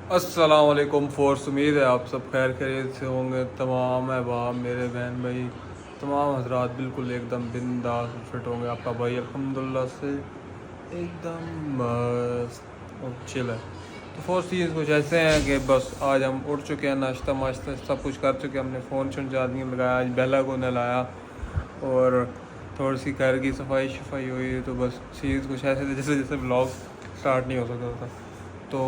अस्सलाम वालेकुम फोर्स। उम्मीद है आप सब खैर खैरियत से होंगे। तमाम अहबाब मेरे बहन भाई तमाम हजरात बिल्कुल एकदम बिंदास फिट होंगे। आपका भाई अल्हम्दुलिल्लाह से एकदम मस्त और चिल है। तो फोर्स चीज़ कुछ ऐसे हैं कि बस आज हम उठ चुके हैं, नाश्ता माश्ता सब कुछ कर चुके हैं, हमने फ़ोन शोन चार्जिंग में लगाया, आज बेला को नहलाया और थोड़ी सी घर की सफाई शफाई हुई। तो बस चीज़ कुछ ऐसे थे जैसे जैसे ब्लॉग स्टार्ट नहीं हो सकता था। तो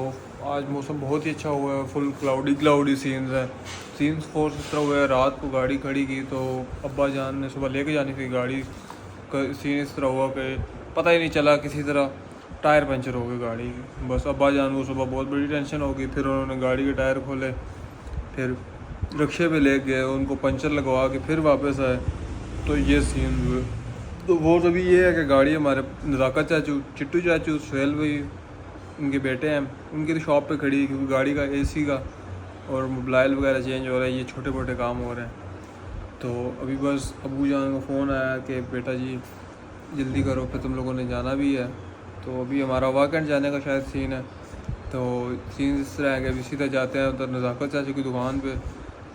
आज मौसम बहुत ही अच्छा हुआ है, फुल क्लाउडी सीन्स है। सीन्स फोर्स इस तरह हुआ है, रात को गाड़ी खड़ी की तो अब्बा जान ने सुबह लेके जानी थी गाड़ी का। सीन इस तरह हुआ कि पता ही नहीं चला, किसी तरह टायर पंचर हो गई गाड़ी की। बस अब्बा जान को सुबह बहुत बड़ी टेंशन हो गई। फिर उन्होंने गाड़ी के टायर खोले, फिर रिक्शे पे ले गए, उनको पंचर लगवा के फिर वापस आए। तो ये सीन हुए। तो वो अभी ये है कि गाड़ी हमारे नज़ाकत चाचू, चिट्टू चाचू, सुहेल भाई उनके बेटे हैं, उनकी तो शॉप पे खड़ी है क्योंकि गाड़ी का एसी का और मोबाइल वगैरह चेंज हो रहा है, ये छोटे मोटे काम हो रहे हैं। तो अभी बस अबू जान का फ़ोन आया कि बेटा जी जल्दी करो, फिर तुम लोगों ने जाना भी है। तो अभी हमारा वाकई जाने का शायद सीन है। तो सीन इस तरह है कि अभी सीधा जाते हैं उधर नज़ाकत चाचू की दुकान पे।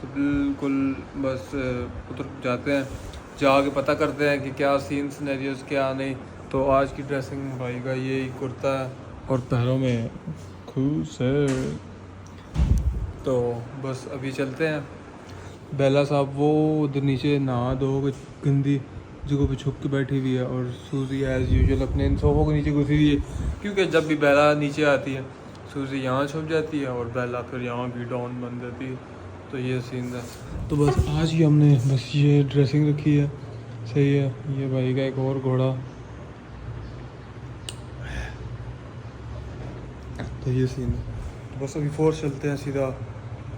तो बिल्कुल बस उधर जाते हैं, जाके पता करते हैं कि क्या सीन सिनेरियोस क्या नहीं। तो आज की ड्रेसिंग भाई का यही कुर्ता है और पैरों में खूस है। तो बस अभी चलते हैं। बेला साहब वो उधर नीचे नहा धो के गंदी जगह पे छुप के बैठी हुई है और सूजी एज़ यूजुअल अपने इन सोफों के नीचे घुसी हुई है, क्योंकि जब भी बेला नीचे आती है सूजी यहाँ छुप जाती है और बेला फिर यहाँ भी डाउन बन जाती है। तो ये सीन है। तो बस आज ही हमने बस ये ड्रेसिंग रखी है, सही है। ये भाई का एक और घोड़ा। तो ये सीन है। तो बस अभी फोर्स चलते हैं, सीधा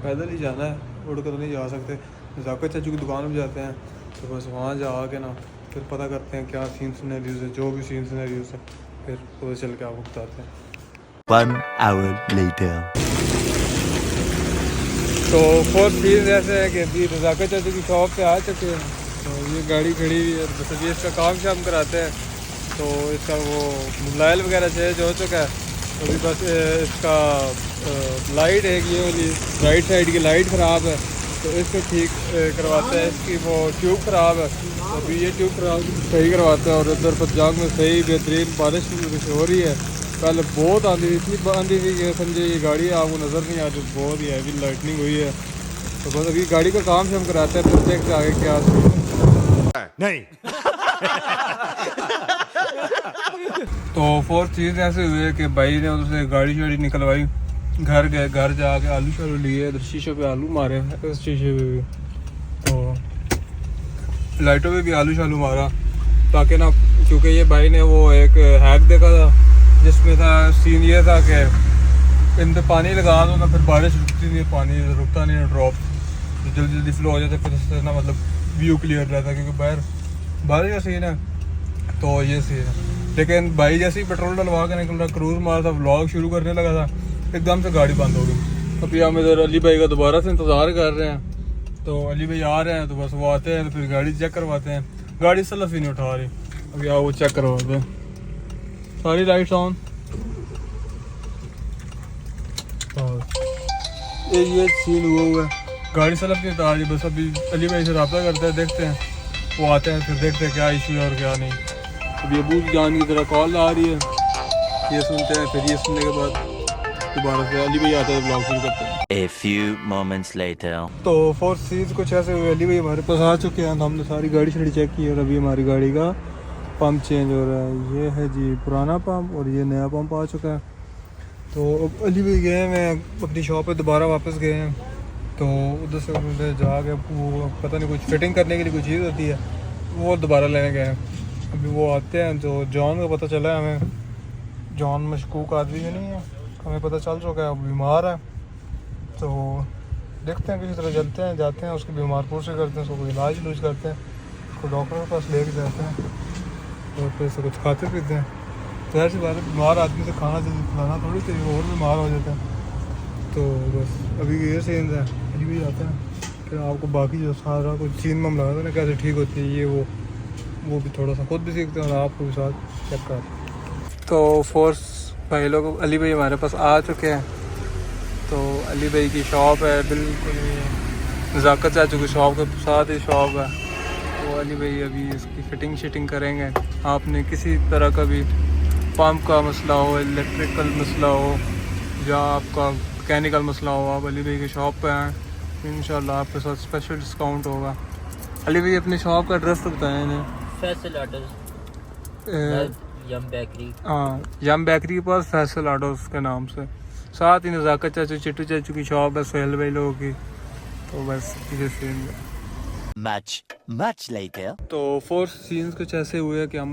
पैदल ही जाना है, उड़ कर नहीं जा सकते। नज़ाकत चाचू की दुकान पर जाते हैं, तो बस वहाँ जा के ना फिर पता करते हैं क्या सीन सिनेरियोज है, जो भी सीन सिनेरियोज है फिर पता चल के आपको बताते हैं। 1 hour later. तो फोर्थ चीज़ ऐसे है कि अभी नज़ाकत चाचू की शॉप पे आ चुके हैं। तो ये गाड़ी खड़ी हुई है, बस अभी इसका काम शाम कराते हैं। तो इसका वो मोबाइल वगैरह चेंज हो चुका है। तो अभी बस इसका लाइट है, ये वाली राइट साइड की लाइट ख़राब है, तो इसको ठीक करवाते हैं। इसकी वो ट्यूब ख़राब है, तो अभी ये ट्यूब खराब सही करवाते हैं। और इधर पंजाब में सही बेहतरीन बारिश हो रही है। पहले बहुत आंधी थी, इतनी आंधी थी कि समझे ये गाड़ी आपको नज़र नहीं आती, बहुत ही हैवी लाइटनिंग हुई है। तो बस अभी गाड़ी का काम से हम कराते हैं, फिर देखते आगे क्या नहीं. तो फोर्थ चीज़ ऐसे हुई है कि भाई ने उससे गाड़ी शाड़ी निकलवाई, घर गए, घर जाके आलू शालू लिए, इधर शीशे पे आलू मारे, इस शीशे पे भी, तो लाइटों पे भी आलू शालू मारा, ताकि ना, क्योंकि ये भाई ने वो एक हैक देखा था जिसमें था सीन ये था कि इन पे पानी लगा दो ना, फिर बारिश रुकती नहीं, पानी रुकता नहीं है, ड्रॉप जल्दी जल्दी फ्लो हो जाता, फिर इससे ना मतलब व्यू क्लियर रहता है, क्योंकि बाहर बारिश का सीन है। तो ये सीन है। लेकिन भाई जैसे ही पेट्रोल डलवा के निकल रहा, क्रूज मारा था, व्लॉग शुरू करने लगा था, एकदम से गाड़ी बंद हो गई। अभी हम इधर अली भाई का दोबारा से इंतज़ार कर रहे हैं। तो अली भाई आ रहे हैं, तो बस वो आते हैं तो फिर गाड़ी चेक करवाते हैं। गाड़ी सलफ ही नहीं उठा रही, अभी आओ वो चेक करवाते हैं। सारी लाइट्स ऑन। ये सीन हुआ है, गाड़ी सलफ नहीं उठा रही। बस अभी अली भाई से रब्ता करते हैं, देखते हैं वो आते हैं, फिर देखते हैं क्या इशू है और क्या नहीं। अभी अबू जान की तरह कॉल आ रही है, ये सुनते हैं, फिर ये सुनने के बाद दोबारा से अली भाई आते हैं, ब्लॉग शुरू करते हैं। A few moments later. तो फोर्थ सीज कुछ ऐसे हुए, अली भाई हमारे पास आ चुके हैं, तो हमने सारी गाड़ी शड़ी चेक की और अभी हमारी गाड़ी का पंप चेंज हो रहा है। ये है जी पुराना पंप और ये नया पंप आ चुका है। तो अली भाई गए हैं अपनी शॉप पे, दोबारा वापस गए हैं। तो उधर से उन्होंने जाके वो पता नहीं कुछ फिटिंग करने के लिए कोई चीज़ होती है, वो दोबारा लेने गए हैं। अभी वो आते हैं, तो जॉन का पता चला है हमें, जॉन मशकूक आदमी भी नहीं है, हमें पता चल चुका है, वो बीमार है। तो देखते हैं किसी तरह चलते हैं, जाते हैं उसकी बीमार पूछ करते हैं, उसको कोई इलाज लूज करते हैं, उसको डॉक्टर के पास लेके जाते हैं और फिर से कुछ खाते पीते हैं। तो ऐसी बात है, बीमार आदमी से खाना जल्दी खिलाना थोड़ी चाहिए, और बीमार हो जाते हैं। तो बस अभी ये सीन है, अभी भी आते हैं फिर आपको बाकी जो सारा कुछ सीन में हम लगा था ना कैसे ठीक होती है, ये वो भी थोड़ा सा खुद भी सीखते हैं और आपको भी साथ चेक करते हैं। तो फोर्स भाई लोग अली भाई हमारे पास आ चुके हैं। तो अली भाई की शॉप है बिल्कुल, नज़ाकत चाचू की शॉप के साथ ही शॉप है। तो अली भाई अभी इसकी फ़िटिंग शिटिंग करेंगे। आपने किसी तरह का भी पंप का मसला हो, इलेक्ट्रिकल मसला हो या आपका मैकेनिकल मसला हो, आप अली भाई की शॉप पे आएँ, इंशाल्लाह आपके साथ स्पेशल डिस्काउंट होगा। अली भाई अपनी शॉप का एड्रेस बताएं इन्हें। फैसल ऑटोज, यम बेकरी। हाँ, यम बेकरी के पास फैसल ऑटोज के नाम से। साथ ही नज़ाकत चाचू, चिट्टू चाचू की शॉप है, सोहेल भाई लोगों की। तो बस ये सीन है। Much later. तो फोर्थ सीन्स कुछ ऐसे हुए कि हम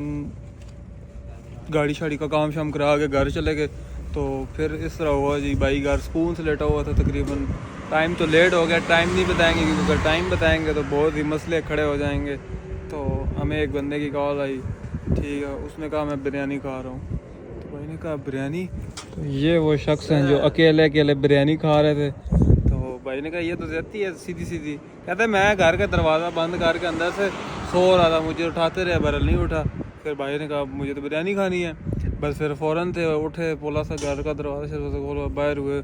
गाड़ी शाड़ी का काम शाम करा के घर चले गए। तो फिर इस तरह हुआ जी, भाई घर स्कूल से लेटा हुआ था तकरीबन, टाइम तो लेट हो गया। टाइम नहीं बताएंगे क्योंकि अगर टाइम बताएंगे तो बहुत ही मसले खड़े हो जाएंगे। तो हमें एक बंदे की कॉल आई, ठीक है, उसने कहा मैं बिरयानी खा रहा हूँ। तो भाई ने कहा बिरयानी, तो ये वो शख्स हैं जो अकेले अकेले बिरयानी खा रहे थे। तो भाई ने कहा ये तो ज़्यादती है सीधी सीधी। कहते मैं घर का दरवाज़ा बंद करके अंदर से सो रहा था, मुझे उठाते रहे, बरल नहीं उठा। फिर भाई ने कहा मुझे तो बिरयानी खानी है। बस फिर फ़ौरन थे उठे, पोला सा घर का दरवाज़ा से खोला, बाहर हुए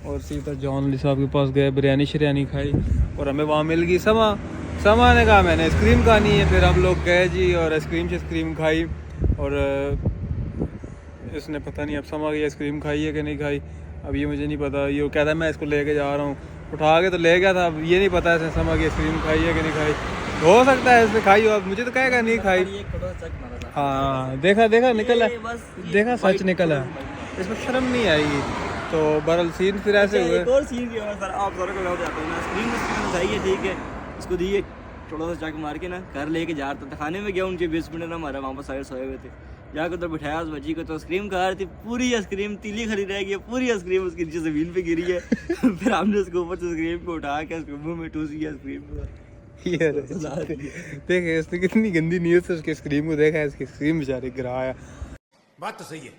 और सीधा जॉन अली साहब के पास गए, बिरयानी शरियानी खाई और हमें वहाँ मिल गई समा ने कहा मैंने आइसक्रीम खानी है। फिर हम लोग गए जी और आइसक्रीम खाई। और इसने पता नहीं अब समा की आइसक्रीम खाई है कि नहीं खाई, अब ये मुझे नहीं पता। ये कहता है मैं इसको लेके जा रहा हूँ, उठा के तो ले गया था, अब ये नहीं पता इसने समा की आइसक्रीम खाई है कि नहीं खाई। हो सकता है इसने खाई हो, अब मुझे तो कहेगा नहीं खाई। हाँ देखा निकला, देखा सच निकला, इसमें शर्म नहीं आएगी। तो बहरहाल सीन फिर ऐसे हुए। एक और सीन क्या सर, आप सारे को याद आता है ना, स्क्रीन सही है, ठीक है, इसको दिए थोड़ा सा चक मार के ना घर लेके जा रहा था, खाने में गया, उनके 20 मिनट ना हमारा वहाँ पर सारे सोए हुए थे, जाकर तो बिठाया उस बच्ची को, तो आइसक्रीम खा रही थी, पूरी आइसक्रीम तीली खड़ी रह गई, पूरी आइसक्रीम उसकी नीचे ज़मीन पे गिरी है। फिर हमने उसको ऊपर से आइसक्रीम को उठा के उसके मुंह में ठूसी आइसक्रीम को। देखे इसने कितनी गंदी नीयत से उसके आइसक्रीम को देखा है, इसकी आइसक्रीम बेचारे गिराया। बात तो सही है।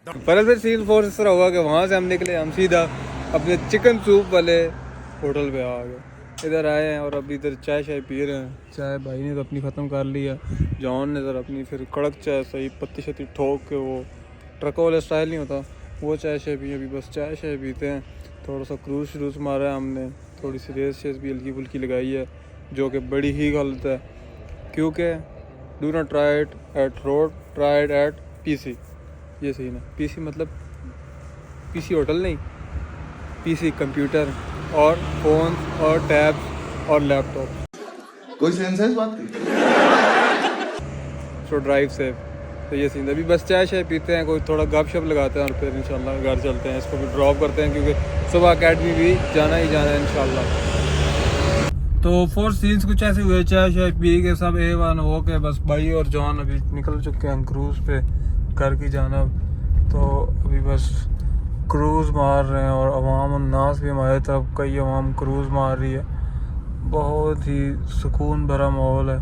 पर फिर सीन फोर्स इस तरह हुआ कि वहाँ से हम निकले, हम सीधा अपने चिकन सूप वाले होटल पे आ गए। इधर आए हैं और अभी इधर चाय पी रहे हैं। चाय भाई ने तो अपनी ख़त्म कर ली है, जॉन ने इधर अपनी फिर कड़क चाय सही पत्ती शत्ती ठोक के, वो ट्रकों वाला स्टाइल नहीं होता वो चाय पी। अभी बस चाय पीते हैं। थोड़ा सा क्रूज श्रूज मारा है हमने, थोड़ी सी रेस भी हल्की फुल्की लगाई है, जो कि बड़ी ही गलत है, क्योंकि do not try it at road, try it at PC. ये सही ना, पीसी मतलब पीसी होटल नहीं, पीसी कंप्यूटर और फ़ोन और टैब्स और लैपटॉप। कोई सेंस है इस बात की? सो ड्राइव सेफ। तो ये सीन, अभी बस चाय पीते हैं, कोई थोड़ा गपशप लगाते हैं और फिर इंशाल्लाह घर चलते हैं। इसको भी ड्रॉप करते हैं क्योंकि सुबह अकेडमी भी जाना ही जाना है इंशाल्लाह। तो फोर्थ सीन्स कुछ ऐसे हुए, चाय पी के सब A1 हो के बस भाई और जॉन अभी निकल चुके हैं क्रूज़ पे घर की जानब। तो अभी बस क्रूज़ मार रहे हैं और अवाम उन्नास भी हमारे तरफ कई अवाम क्रूज़ मार रही है। बहुत ही सुकून भरा माहौल है,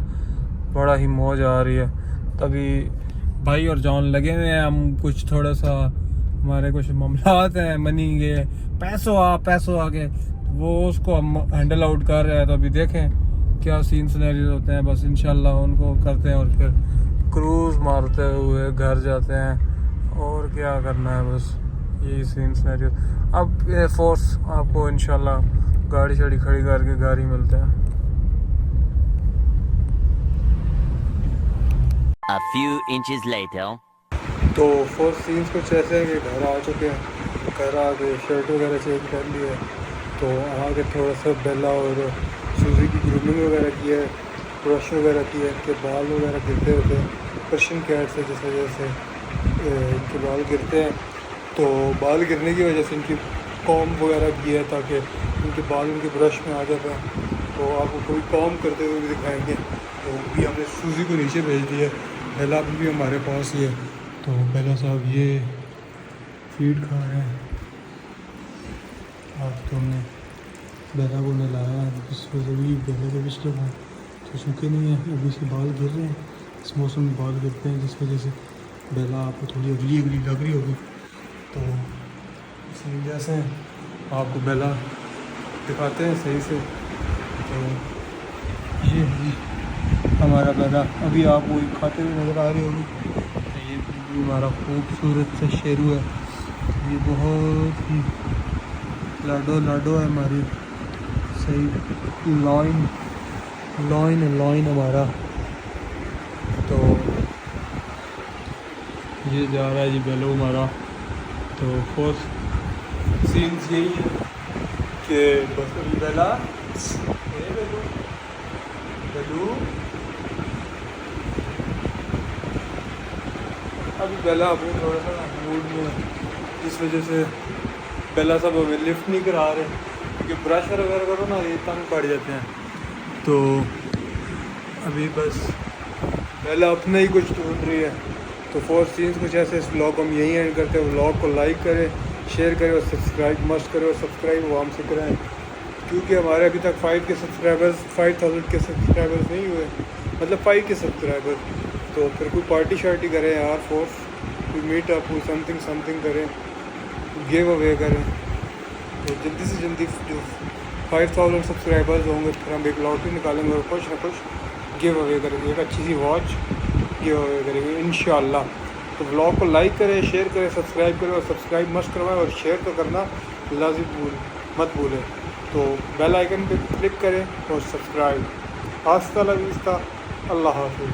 बड़ा ही मौज आ रही है। तभी भाई और जॉन लगे हुए हैं, हम कुछ थोड़ा सा हमारे कुछ मामलात हैं मनी के, पैसों आगे, वो उसको हम हैंडल आउट कर रहे हैं। तो अभी देखें क्या सीन सिनेरियोज होते हैं, बस इंशाल्लाह उनको करते हैं और फिर क्रूज़ मारते हुए घर जाते हैं। और क्या करना है, बस यही सीन सिनेरियो। अब एयरफोर्स आपको इंशाल्लाह गाड़ी शाड़ी खड़ी करके घर ही मिलते हैं। A few inches later. तो फोर्थ सीन्स कुछ ऐसे हैं कि घर आ चुके हैं, घर आ के शर्ट वगैरह चेंज कर ली है। तो आके थोड़ा सा बेला और सूजी की ग्रूमिंग वगैरह की है, ब्रश वगैरह की है, इनके बाल वगैरह गिरते होते हैं पर्शियन कैट से, जिस वजह से इनके बाल गिरते हैं। तो बाल गिरने की वजह से इनकी कॉम वगैरह की है ताकि इनके बाल उनके ब्रश में आ जाते हैं। तो आपको कोई कॉम करते हुए भी दिखाएंगे। तो भी हमने सूजी को नीचे भेज दिया, बेला भी हमारे पास ही है। तो बेला साहब ये फीड खा रहे हैं। आज तो हमने बेला को नहलाया, इस वजह भी बेला के पिछले बाल तो सूखे नहीं हैं, अभी से बाल गिर रहे हैं। इस मौसम में बाल गिरते हैं, जिस वजह से बेला आपको थोड़ी अगली लग रही होगी। तो इस वजह से आपको बेला दिखाते हैं सही से। तो ये हमारा बेला अभी आपको खाते हुए नज़र आ रही होगी। ये हमारा खूबसूरत सा शेरू है, ये बहुत ही लाडो है हमारी सही लॉइन हमारा। तो ये जा रहा है जी बेलो हमारा। तो फर्स्ट सीन्स यही है कि बस अभी बेला बेलू अभी बेला अपने थोड़ा सा मूड में है, इस वजह से बेला सब हमें लिफ्ट नहीं करा रहे क्योंकि ब्रश वगैरह करो ना ये तंग पड़ जाते हैं। तो अभी बस बेला अपना ही कुछ ढूंढ रही है। तो फोर सीन्स कुछ ऐसे, इस व्लॉग को हम यहीं एंड करते हैं। व्लॉग को लाइक करें, शेयर करें और सब्सक्राइब मस्ट करें, और सब्सक्राइब वो हमसे कराएँ क्योंकि हमारे अभी तक 5,000 के सब्सक्राइबर्स नहीं हुए, मतलब 5 के सब्सक्राइबर। तो फिर कोई पार्टी शार्टी करें यार, फोर्स कोई मीटअप कोई समथिंग करें, गिव अवे करें। तो जल्दी से जल्दी जो 5,000 सब्सक्राइबर्स होंगे फिर हम एक लॉटरी निकालेंगे और कुछ ना कुछ गिव अवे करेंगे, एक अच्छी सी वॉच गिव अवे करेंगे इंशाल्लाह। तो ब्लॉग को लाइक करें, शेयर करें, सब्सक्राइब करें, और सब्सक्राइब मस्ट करवाएं और शेयर तो करना मत भूलें। तो बेल आइकन पे क्लिक करें और सब्सक्राइब। आस्ता ला विस्ता, अल्लाह हाफिज़।